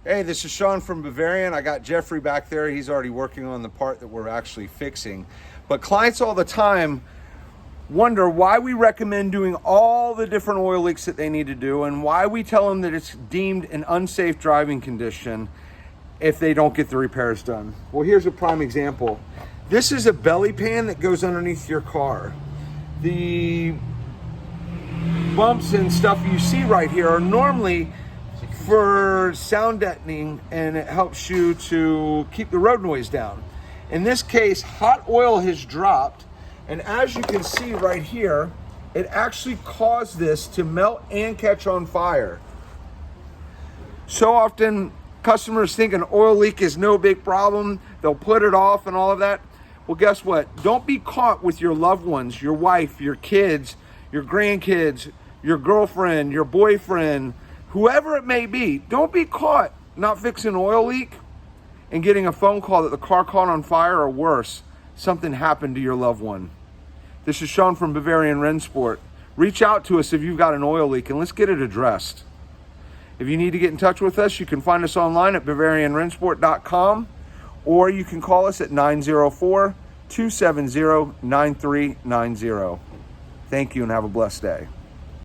Hey, this is Sean from Bavarian. I got Jeffrey back there. He's already working on the part that we're actually fixing. But clients all the time wonder why we recommend doing all the different oil leaks that they need to do and why we tell them that it's deemed an unsafe driving condition if they don't get the repairs done. Well, here's a prime example. This is a belly pan that goes underneath your car. The bumps and stuff you see right here are normally for sound deadening, and it helps you to keep the road noise down. In this case, hot oil has dropped, and as you can see right here, it actually caused this to melt and catch on fire. So often customers think an oil leak is no big problem, they'll put it off and all of that. Well, guess what? Don't be caught with your loved ones, your wife, your kids, your grandkids, your girlfriend, your boyfriend, whoever it may be. Don't be caught not fixing an oil leak and getting a phone call that the car caught on fire, or worse, something happened to your loved one. This is Sean from Bavarian Rennsport. Reach out to us if you've got an oil leak and let's get it addressed. If you need to get in touch with us, you can find us online at BavarianRennsport.com, or you can call us at 904-270-9390. Thank you and have a blessed day.